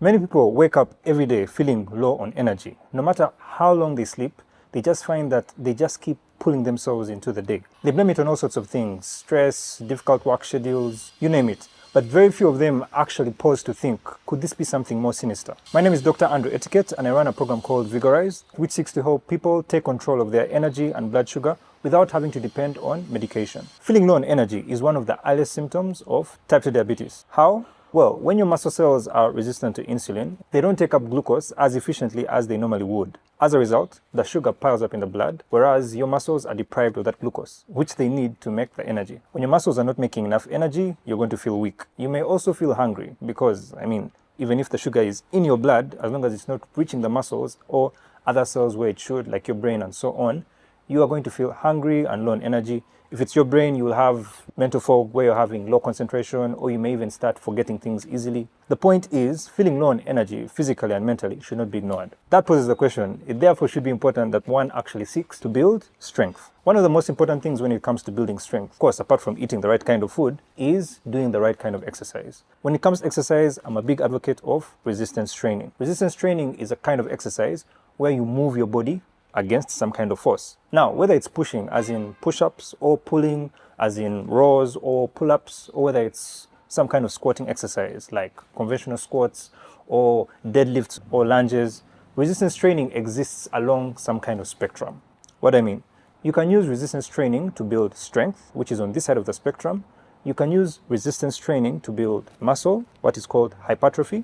Many people wake up every day feeling low on energy. No matter how long they sleep, they just find that they just keep pulling themselves into the day. They blame it on all sorts of things: stress, difficult work schedules, you name it. But very few of them actually pause to think, could this be something more sinister? My name is Dr. Etuket, and I run a program called Vigorize, which seeks to help people take control of their energy and blood sugar without having to depend on medication. Feeling low on energy is one of the earliest symptoms of type 2 diabetes. How? Well, when your muscle cells are resistant to insulin, they don't take up glucose as efficiently as they normally would. As a result, the sugar piles up in the blood, whereas your muscles are deprived of that glucose, which they need to make the energy. When your muscles are not making enough energy, you're going to feel weak. You may also feel hungry because, even if the sugar is in your blood, as long as it's not reaching the muscles or other cells where it should, like your brain and so on, you are going to feel hungry and low on energy. If it's your brain, you will have mental fog where you're having low concentration, or you may even start forgetting things easily. The point is, feeling low on energy physically and mentally should not be ignored. That poses the question: it therefore should be important that one actually seeks to build strength. One of the most important things when it comes to building strength, of course, apart from eating the right kind of food, is doing the right kind of exercise. When it comes to exercise, I'm a big advocate of resistance training. Resistance training is a kind of exercise where you move your body against some kind of force. Now, whether it's pushing, as in push-ups, or pulling, as in rows or pull-ups, or whether it's some kind of squatting exercise like conventional squats or deadlifts or lunges, resistance training exists along some kind of spectrum. What I mean, you can use resistance training to build strength, which is on this side of the spectrum. You can use resistance training to build muscle, what is called hypertrophy.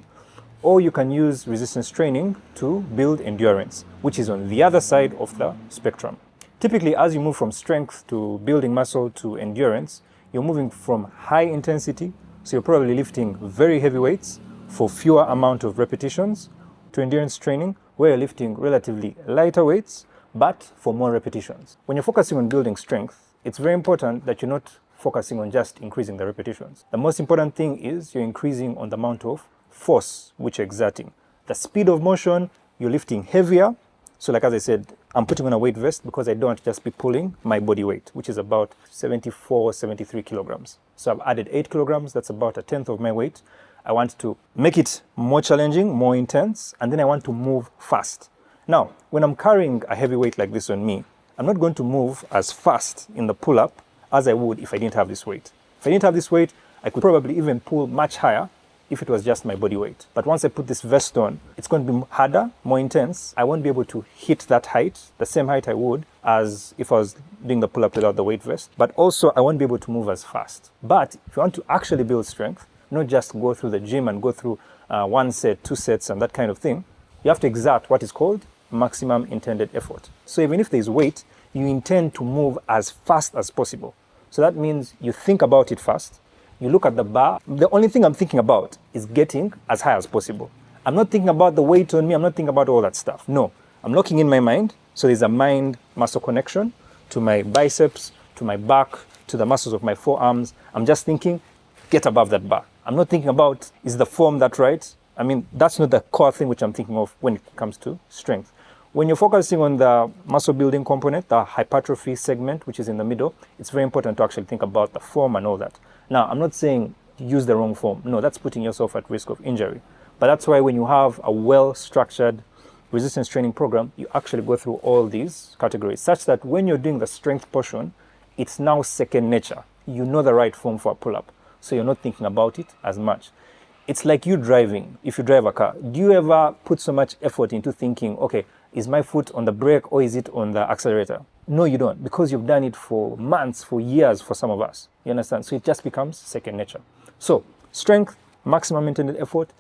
Or you can use resistance training to build endurance, which is on the other side of the spectrum. Typically, as you move from strength to building muscle to endurance, you're moving from high intensity, so you're probably lifting very heavy weights for fewer amount of repetitions, to endurance training, where you're lifting relatively lighter weights, but for more repetitions. When you're focusing on building strength, it's very important that you're not focusing on just increasing the repetitions. The most important thing is you're increasing on the amount of force which you're exerting. The speed of motion, you're lifting heavier. So like as I said, I'm putting on a weight vest because I don't want to just be pulling my body weight, which is about 74, 73 kilograms. So I've added 8 kilograms, that's about a tenth of my weight. I want to make it more challenging, more intense, and then I want to move fast. Now, when I'm carrying a heavy weight like this on me, I'm not going to move as fast in the pull-up as I would if I didn't have this weight. If I didn't have this weight, I could probably even pull much higher if it was just my body weight. But once I put this vest on, it's going to be harder, more intense. I won't be able to hit that height, the same height I would as if I was doing the pull-up without the weight vest. But also, I won't be able to move as fast. But if you want to actually build strength, not just go through the gym and go through 1 set, 2 sets and that kind of thing, you have to exert what is called maximum intended effort. So even if there's weight, you intend to move as fast as possible. So that means you think about it fast. You look at the bar. The only thing I'm thinking about is getting as high as possible. I'm not thinking about the weight on me. I'm not thinking about all that stuff. No, I'm locking in my mind. So there's a mind-muscle connection to my biceps, to my back, to the muscles of my forearms. I'm just thinking, get above that bar. I'm not thinking about, is the form that right? That's not the core thing which I'm thinking of when it comes to strength. When you're focusing on the muscle building component, the hypertrophy segment, which is in the middle, it's very important to actually think about the form and all that. Now, I'm not saying use the wrong form. No, that's putting yourself at risk of injury. But that's why when you have a well-structured resistance training program, you actually go through all these categories, such that when you're doing the strength portion, it's now second nature. You know the right form for a pull-up, so you're not thinking about it as much. It's like you driving. If you drive a car, do you ever put so much effort into thinking, okay, is my foot on the brake or is it on the accelerator? No, you don't, because you've done it for months, for years, for some of us. You understand? So it just becomes second nature. So strength, maximum intended effort,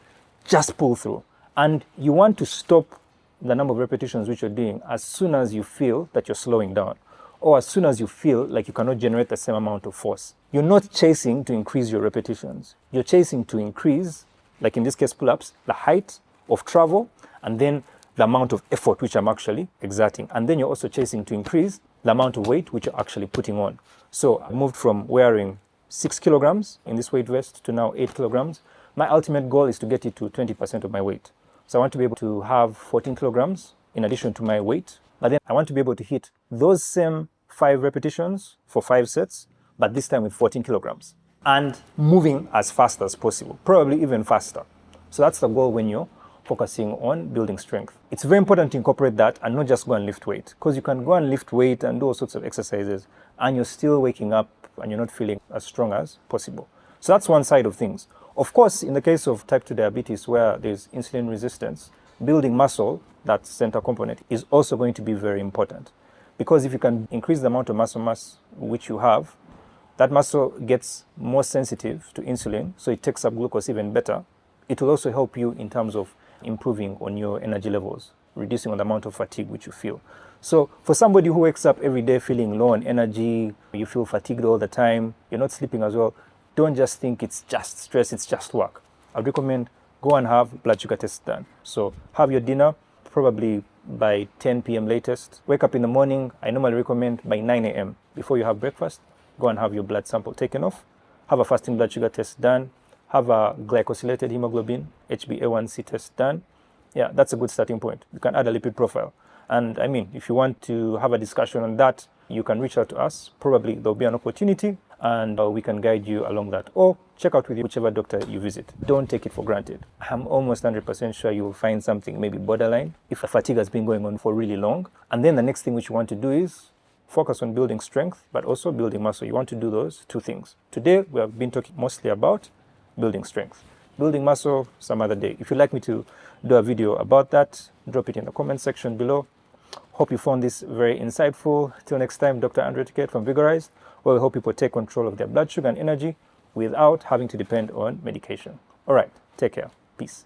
just pull through. And you want to stop the number of repetitions which you're doing as soon as you feel that you're slowing down, or as soon as you feel like you cannot generate the same amount of force. You're not chasing to increase your repetitions. You're chasing to increase, like in this case pull-ups, the height of travel, and then the amount of effort which I'm actually exerting. And then you're also chasing to increase the amount of weight which you're actually putting on. So I moved from wearing 6 kilograms in this weight vest to now 8 kilograms. My ultimate goal is to get it to 20% of my weight. So I want to be able to have 14 kilograms in addition to my weight. But then I want to be able to hit those same 5 repetitions for 5 sets, but this time with 14 kilograms. And moving as fast as possible, probably even faster. So that's the goal when you're focusing on building strength. It's very important to incorporate that and not just go and lift weight, because you can go and lift weight and do all sorts of exercises and you're still waking up and you're not feeling as strong as possible. So that's one side of things. Of course, in the case of type 2 diabetes where there's insulin resistance, building muscle, that center component, is also going to be very important. Because if you can increase the amount of muscle mass which you have, that muscle gets more sensitive to insulin, so it takes up glucose even better. It will also help you in terms of improving on your energy levels, reducing on the amount of fatigue which you feel. So for somebody who wakes up every day feeling low on energy, you feel fatigued all the time, you're not sleeping as well, don't just think it's just stress, it's just work. I'd recommend go and have blood sugar tests done. So have your dinner probably by 10 p.m. latest. Wake up in the morning. I normally recommend by 9 a.m. before you have breakfast, go and have your blood sample taken off. Have a fasting blood sugar test done. Have a glycosylated hemoglobin, HbA1c test done. Yeah, that's a good starting point. You can add a lipid profile. And I mean, if you want to have a discussion on that, you can reach out to us. Probably there'll be an opportunity and we can guide you along that. Or check out with whichever doctor you visit. Don't take it for granted. I'm almost 100% sure you will find something maybe borderline if the fatigue has been going on for really long. And then the next thing which you want to do is focus on building strength, but also building muscle. You want to do those two things. Today, we have been talking mostly about building strength. Building muscle some other day. If you'd like me to do a video about that, drop it in the comment section below. Hope you found this very insightful. Till next time, Dr. Andrew Etuket from Vigorize, where we help people take control of their blood sugar and energy without having to depend on medication. All right, take care. Peace.